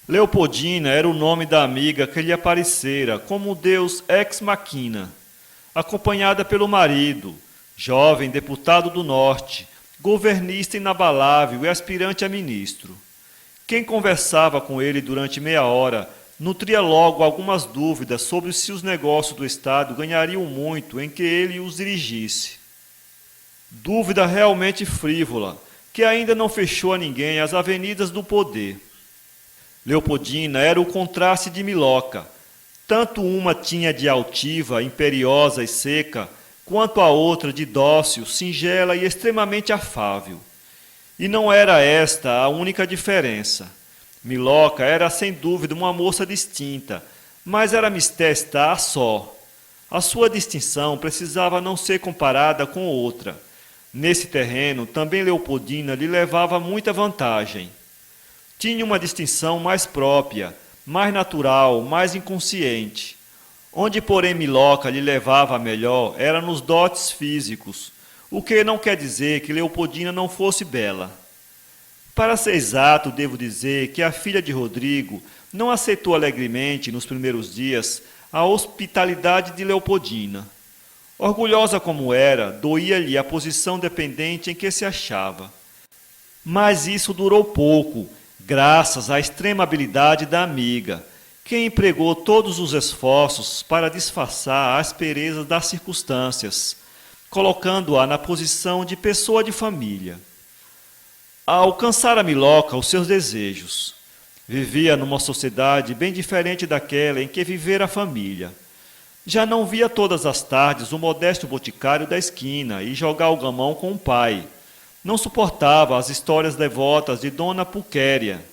Leopoldina era o nome da amiga que lhe aparecera como deus ex machina, acompanhada pelo marido, jovem deputado do norte, governista inabalável e aspirante a ministro. Quem conversava com ele durante meia hora nutria logo algumas dúvidas sobre se os negócios do Estado ganhariam muito em que ele os dirigisse. Dúvida realmente frívola, que ainda não fechou a ninguém as avenidas do poder. Leopoldina era o contraste de Miloca. Tanto uma tinha de altiva, imperiosa e seca, quanto a outra de dócil, singela e extremamente afável. E não era esta a única diferença. Miloca era sem dúvida uma moça distinta, mas era mister estar só. A sua distinção precisava não ser comparada com outra. Nesse terreno, também Leopoldina lhe levava muita vantagem. Tinha uma distinção mais própria, mais natural, mais inconsciente. Onde, porém, Miloca lhe levava a melhor era nos dotes físicos, o que não quer dizer que Leopoldina não fosse bela. Para ser exato, devo dizer que a filha de Rodrigo não aceitou alegremente, nos primeiros dias, a hospitalidade de Leopoldina. Orgulhosa como era, doía-lhe a posição dependente em que se achava. Mas isso durou pouco, graças à extrema habilidade da amiga, que empregou todos os esforços para disfarçar a aspereza das circunstâncias, colocando-a na posição de pessoa de família. A alcançar a Miloca os seus desejos. Vivia numa sociedade bem diferente daquela em que vivera a família. Já não via todas as tardes o modesto boticário da esquina e jogar o gamão com o pai. Não suportava as histórias devotas de Dona Pulquéria.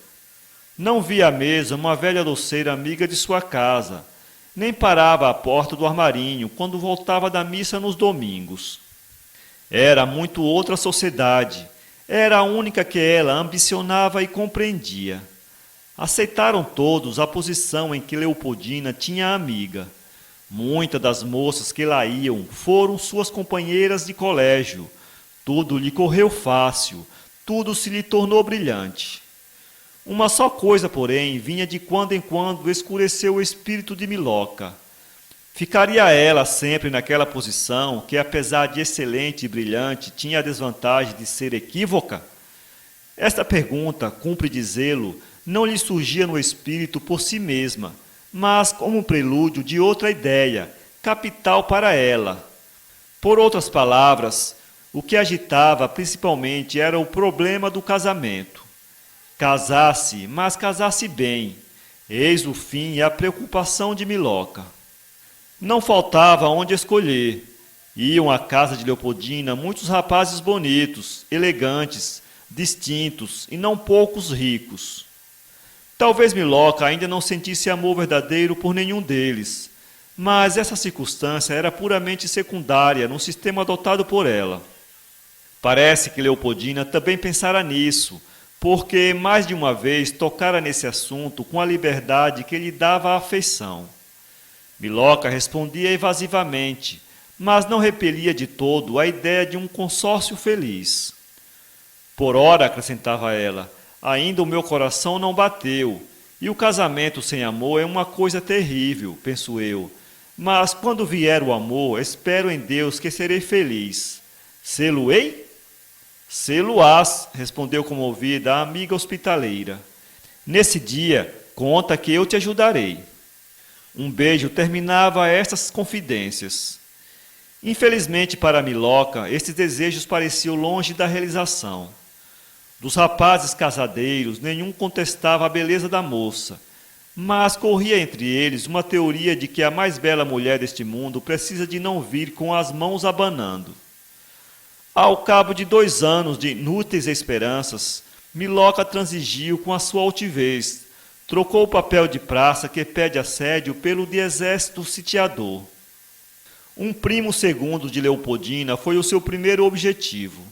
Não via à mesa uma velha doceira amiga de sua casa, nem parava à porta do armarinho quando voltava da missa nos domingos. Era muito outra sociedade, era a única que ela ambicionava e compreendia. Aceitaram todos a posição em que Leopoldina tinha amiga. Muitas das moças que lá iam foram suas companheiras de colégio. Tudo lhe correu fácil, tudo se lhe tornou brilhante. Uma só coisa, porém, vinha de quando em quando escurecer o espírito de Miloca. Ficaria ela sempre naquela posição que, apesar de excelente e brilhante, tinha a desvantagem de ser equívoca? Esta pergunta, cumpre dizê-lo, não lhe surgia no espírito por si mesma, mas como um prelúdio de outra ideia, capital para ela. Por outras palavras, o que agitava principalmente era o problema do casamento. Casasse, mas casasse bem. Eis o fim e a preocupação de Miloca. Não faltava onde escolher. Iam à casa de Leopoldina muitos rapazes bonitos, elegantes, distintos e não poucos ricos. Talvez Miloca ainda não sentisse amor verdadeiro por nenhum deles, mas essa circunstância era puramente secundária no sistema adotado por ela. Parece que Leopoldina também pensara nisso, porque mais de uma vez tocara nesse assunto com a liberdade que lhe dava a afeição. Miloca respondia evasivamente, mas não repelia de todo a ideia de um consórcio feliz. Por ora, acrescentava ela, ainda o meu coração não bateu, e o casamento sem amor é uma coisa terrível, penso eu. Mas quando vier o amor, espero em Deus que serei feliz. Sê-lo-ei? Sê-lo-ás, respondeu comovida a amiga hospitaleira. Nesse dia, conta que eu te ajudarei. Um beijo terminava estas confidências. Infelizmente para Miloca, estes desejos pareciam longe da realização. Dos rapazes casadeiros, nenhum contestava a beleza da moça, mas corria entre eles uma teoria de que a mais bela mulher deste mundo precisa de não vir com as mãos abanando. Ao cabo de 2 anos de inúteis esperanças, Miloca transigiu com a sua altivez, trocou o papel de praça que pede assédio pelo de exército sitiador. Um primo segundo de Leopoldina foi o seu primeiro objetivo.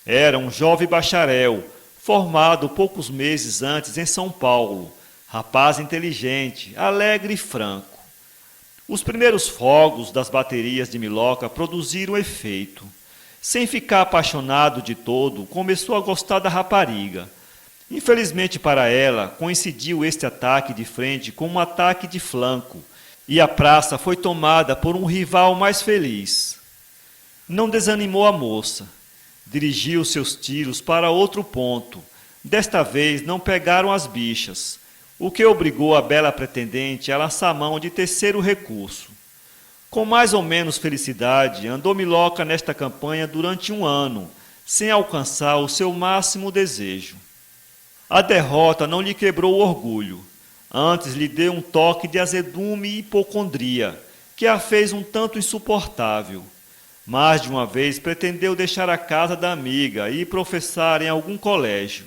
Era um jovem bacharel, formado poucos meses antes em São Paulo, rapaz inteligente, alegre e franco. Os primeiros fogos das baterias de Miloca produziram efeito. Sem ficar apaixonado de todo, começou a gostar da rapariga. Infelizmente para ela, coincidiu este ataque de frente com um ataque de flanco, e a praça foi tomada por um rival mais feliz. Não desanimou a moça. Dirigiu seus tiros para outro ponto. Desta vez não pegaram as bichas, o que obrigou a bela pretendente a lançar mão de terceiro recurso. Com mais ou menos felicidade, andou Miloca nesta campanha durante 1 ano, sem alcançar o seu máximo desejo. A derrota não lhe quebrou o orgulho, antes lhe deu um toque de azedume e hipocondria, que a fez um tanto insuportável. Mais de uma vez pretendeu deixar a casa da amiga e professar em algum colégio.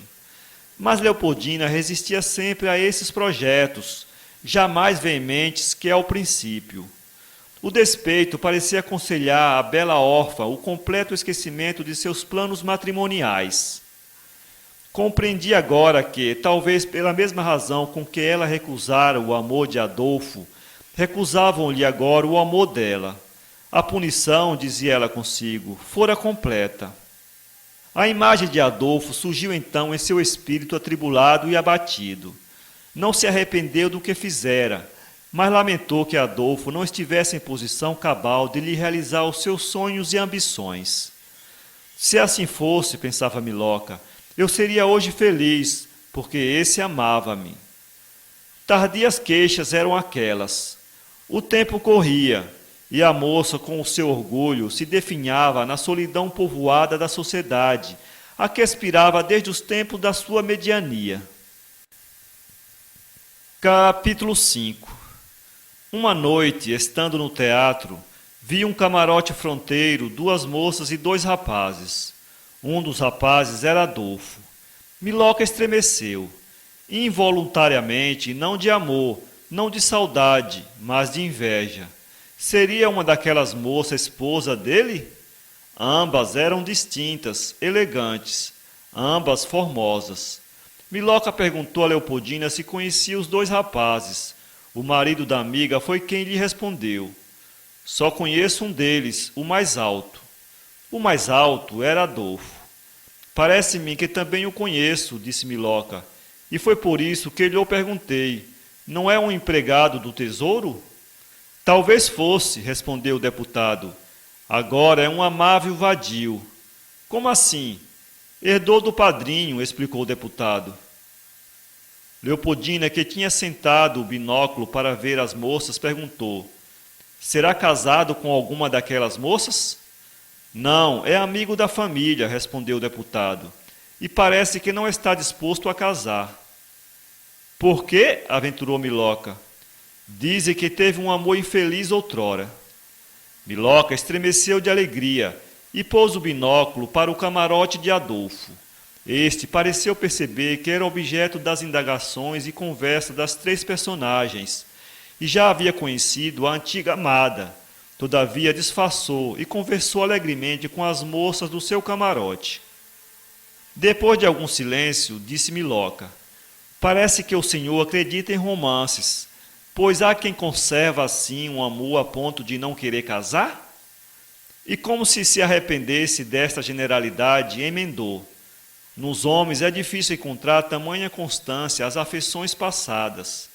Mas Leopoldina resistia sempre a esses projetos, jamais veementes que ao princípio. O despeito parecia aconselhar à bela órfã o completo esquecimento de seus planos matrimoniais. Compreendi agora que, talvez pela mesma razão com que ela recusara o amor de Adolfo, Recusavam-lhe agora o amor dela. A punição, dizia ela consigo, fora completa. A imagem de Adolfo surgiu então em seu espírito atribulado e abatido. Não se arrependeu do que fizera, mas lamentou que Adolfo não estivesse em posição cabal de lhe realizar os seus sonhos e ambições. Se assim fosse, pensava Miloca, eu seria hoje feliz, porque esse amava-me. Tardias queixas eram aquelas. O tempo corria, e a moça, com o seu orgulho, se definhava na solidão povoada da sociedade, a que aspirava desde os tempos da sua mediania. Capítulo 5. Uma noite, estando no teatro, vi um camarote fronteiro, 2 moças e 2 rapazes. Um dos rapazes era Adolfo. Miloca estremeceu, involuntariamente, não de amor, não de saudade, mas de inveja. Seria uma daquelas moças esposa dele? Ambas eram distintas, elegantes, ambas formosas. Miloca perguntou a Leopoldina se conhecia os 2 rapazes. O marido da amiga foi quem lhe respondeu. Só conheço um deles, o mais alto. O mais alto era Adolfo. Parece-me que também o conheço, disse Miloca, e foi por isso que lhe o perguntei. Não é um empregado do tesouro? Talvez fosse, respondeu o deputado. Agora é um amável vadio. Como assim? Herdou do padrinho, explicou o deputado. Leopoldina, que tinha sentado o binóculo para ver as moças, perguntou: será casado com alguma daquelas moças? Não, é amigo da família, respondeu o deputado, e parece que não está disposto a casar. Por quê? Aventurou Miloca. Dizem que teve um amor infeliz outrora. Miloca estremeceu de alegria e pôs o binóculo para o camarote de Adolfo. Este pareceu perceber que era objeto das indagações e conversa das 3 personagens, e já havia conhecido a antiga amada. Todavia disfarçou e conversou alegremente com as moças do seu camarote. Depois de algum silêncio, disse Miloca: parece que o senhor acredita em romances, pois há quem conserva assim um amor a ponto de não querer casar? E como se arrependesse desta generalidade, emendou: nos homens é difícil encontrar tamanha constância às afeições passadas.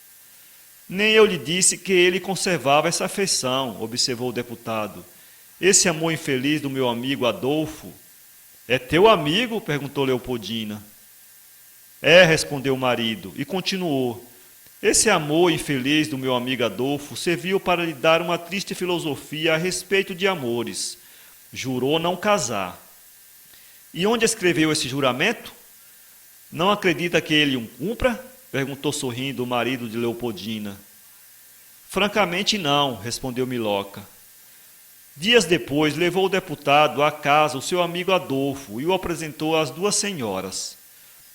Nem eu lhe disse que ele conservava essa afeição, observou o deputado. Esse amor infeliz do meu amigo Adolfo. É teu amigo? Perguntou Leopoldina. É, respondeu o marido, e continuou. Esse amor infeliz do meu amigo Adolfo serviu para lhe dar uma triste filosofia a respeito de amores. Jurou não casar. E onde escreveu esse juramento? Não acredita que ele o cumpra? Perguntou sorrindo o marido de Leopoldina. Francamente não, respondeu Miloca. Dias depois levou o deputado à casa o seu amigo Adolfo e o apresentou às 2 senhoras.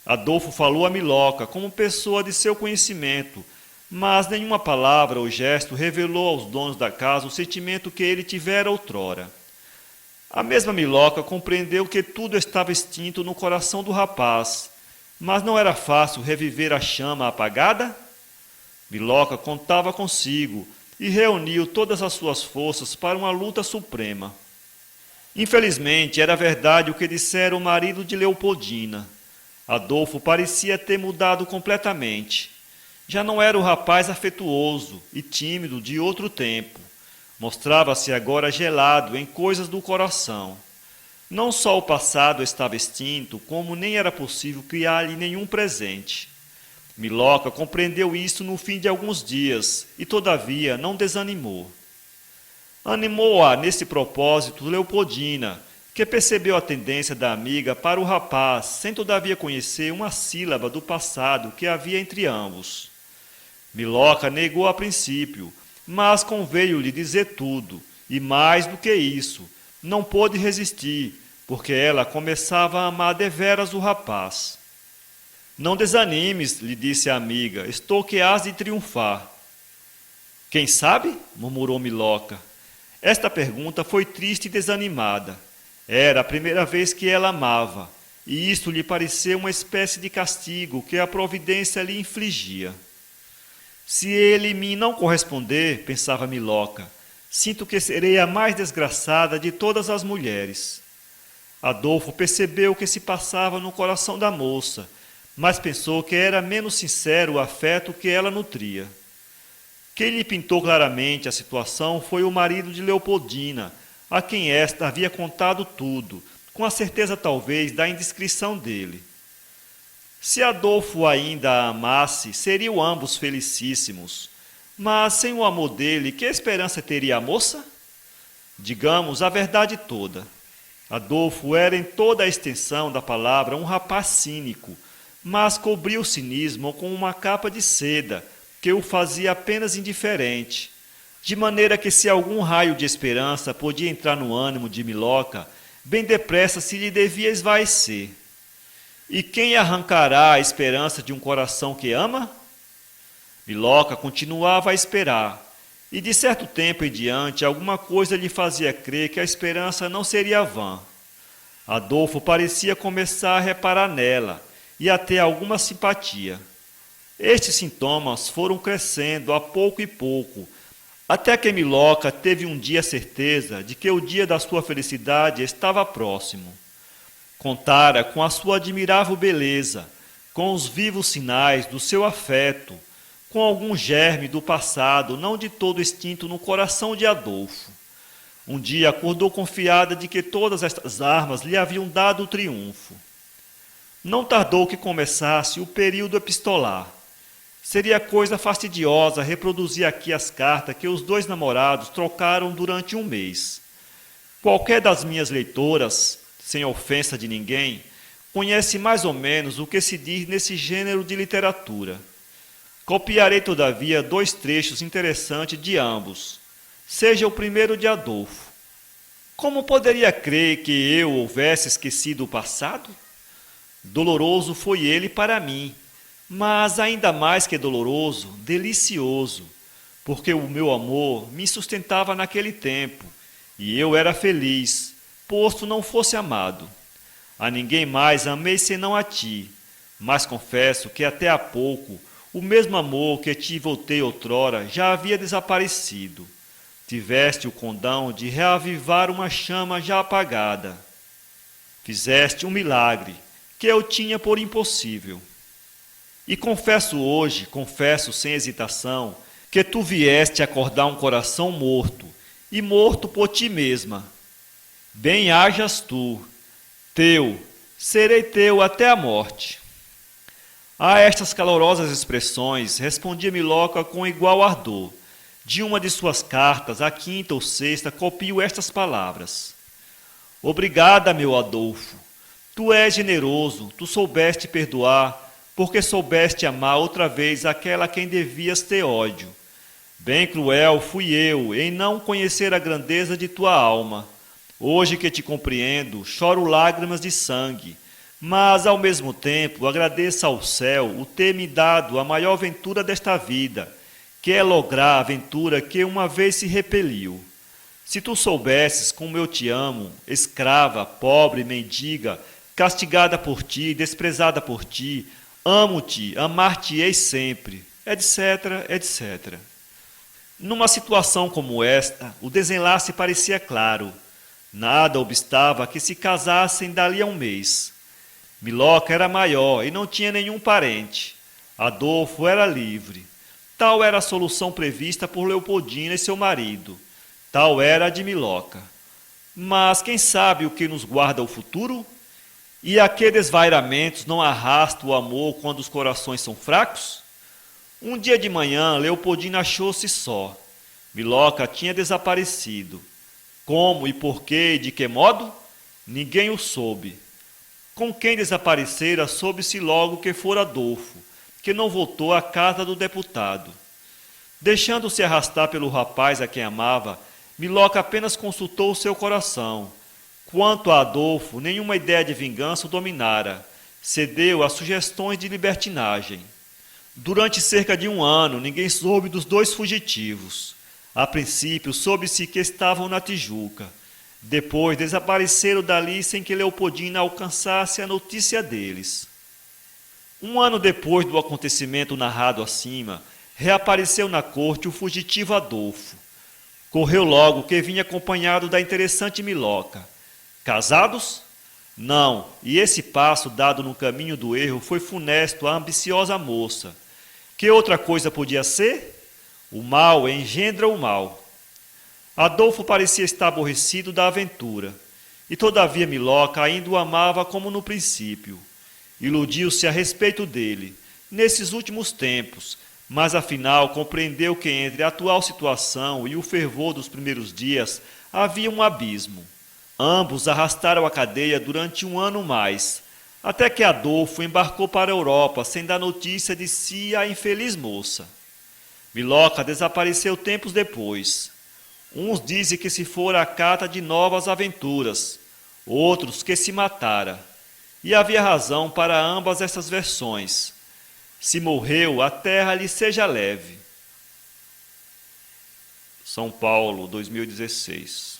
Adolfo falou a Miloca como pessoa de seu conhecimento, mas nenhuma palavra ou gesto revelou aos donos da casa o sentimento que ele tivera outrora. A mesma Miloca compreendeu que tudo estava extinto no coração do rapaz, mas não era fácil reviver a chama apagada? Miloca contava consigo e reuniu todas as suas forças para uma luta suprema. Infelizmente, era verdade o que dissera o marido de Leopoldina. Adolfo parecia ter mudado completamente. Já não era o rapaz afetuoso e tímido de outro tempo. Mostrava-se agora gelado em coisas do coração. Não só o passado estava extinto, como nem era possível criar-lhe nenhum presente. Miloca compreendeu isso no fim de alguns dias e, todavia, não desanimou. Animou-a nesse propósito Leopoldina, que percebeu a tendência da amiga para o rapaz, sem todavia conhecer uma sílaba do passado que havia entre ambos. Miloca negou a princípio, mas conveio-lhe dizer tudo, e mais do que isso, não pôde resistir, porque ela começava a amar deveras o rapaz. Não desanimes, lhe disse a amiga, estou que hás de triunfar. Quem sabe? Murmurou Miloca. Esta pergunta foi triste e desanimada. Era a primeira vez que ela amava, e isto lhe pareceu uma espécie de castigo que a providência lhe infligia. Se ele me não corresponder, pensava Miloca, sinto que serei a mais desgraçada de todas as mulheres. Adolfo percebeu o que se passava no coração da moça, mas pensou que era menos sincero o afeto que ela nutria. Quem lhe pintou claramente a situação foi o marido de Leopoldina, a quem esta havia contado tudo, com a certeza talvez da indiscrição dele. Se Adolfo ainda a amasse, seriam ambos felicíssimos. Mas sem o amor dele, que esperança teria a moça? Digamos a verdade toda. Adolfo era em toda a extensão da palavra um rapaz cínico, mas cobria o cinismo com uma capa de seda, que o fazia apenas indiferente, de maneira que se algum raio de esperança podia entrar no ânimo de Miloca, bem depressa se lhe devia esvaecer. E quem arrancará a esperança de um coração que ama? Miloca continuava a esperar, e de certo tempo em diante alguma coisa lhe fazia crer que a esperança não seria vã. Adolfo parecia começar a reparar nela, e até alguma simpatia. Estes sintomas foram crescendo a pouco e pouco, até que Miloca teve um dia a certeza de que o dia da sua felicidade estava próximo. Contara com a sua admirável beleza, com os vivos sinais do seu afeto, com algum germe do passado não de todo extinto no coração de Adolfo. Um dia acordou confiada de que todas estas armas lhe haviam dado o triunfo. Não tardou que começasse o período epistolar. Seria coisa fastidiosa reproduzir aqui as cartas que os dois namorados trocaram durante um mês. Qualquer das minhas leitoras, sem ofensa de ninguém, conhece mais ou menos o que se diz nesse gênero de literatura. Copiarei, todavia, 2 trechos interessantes de ambos. Seja o primeiro de Adolfo. Como poderia crer que eu houvesse esquecido o passado? Doloroso foi ele para mim, mas ainda mais que doloroso, delicioso, porque o meu amor me sustentava naquele tempo, e eu era feliz, posto não fosse amado. A ninguém mais amei senão a ti, mas confesso que até há pouco o mesmo amor que te voltei outrora já havia desaparecido. Tiveste o condão de reavivar uma chama já apagada. Fizeste um milagre que eu tinha por impossível. E confesso hoje, confesso sem hesitação, que tu vieste acordar um coração morto, e morto por ti mesma. Bem hajas tu, teu, serei teu até a morte. A estas calorosas expressões respondia Miloca com igual ardor. De uma de suas cartas, a 5ª ou 6ª, copio estas palavras. Obrigada, meu Adolfo. Tu és generoso, tu soubeste perdoar, porque soubeste amar outra vez aquela a quem devias ter ódio. Bem cruel fui eu em não conhecer a grandeza de tua alma. Hoje que te compreendo, choro lágrimas de sangue, mas ao mesmo tempo agradeço ao céu o ter me dado a maior ventura desta vida, que é lograr a aventura que uma vez se repeliu. Se tu soubesses como eu te amo, escrava, pobre, mendiga, castigada por ti, desprezada por ti, amo-te, amar-te-ei sempre, etc, etc. Numa situação como esta, o desenlace parecia claro. Nada obstava que se casassem dali a um mês. Miloca era maior e não tinha nenhum parente. Adolfo era livre. Tal era a solução prevista por Leopoldina e seu marido. Tal era a de Miloca. Mas quem sabe o que nos guarda o futuro? E a que desvairamentos não arrasta o amor quando os corações são fracos? Um dia de manhã, Leopoldina achou-se só. Miloca tinha desaparecido. Como e por quê e de que modo? Ninguém o soube. Com quem desaparecera, soube-se logo que fora Adolfo, que não voltou à casa do deputado. Deixando-se arrastar pelo rapaz a quem amava, Miloca apenas consultou o seu coração. Quanto a Adolfo, nenhuma ideia de vingança o dominara. Cedeu a sugestões de libertinagem. Durante cerca de 1 ano, ninguém soube dos 2 fugitivos. A princípio, soube-se que estavam na Tijuca. Depois, desapareceram dali sem que Leopoldina alcançasse a notícia deles. 1 ano depois do acontecimento narrado acima, reapareceu na corte o fugitivo Adolfo. Correu logo que vinha acompanhado da interessante Miloca. Casados? Não, e esse passo dado no caminho do erro foi funesto à ambiciosa moça. Que outra coisa podia ser? O mal engendra o mal. Adolfo parecia estar aborrecido da aventura, e todavia Miloca ainda o amava como no princípio. Iludiu-se a respeito dele, nesses últimos tempos, mas afinal compreendeu que entre a atual situação e o fervor dos primeiros dias havia um abismo. Ambos arrastaram a cadeia durante 1 ano mais, até que Adolfo embarcou para a Europa sem dar notícia de si à infeliz moça. Miloca desapareceu tempos depois. Uns dizem que se fora à cata de novas aventuras, outros que se matara. E havia razão para ambas essas versões. Se morreu, a terra lhe seja leve. São Paulo, 2016.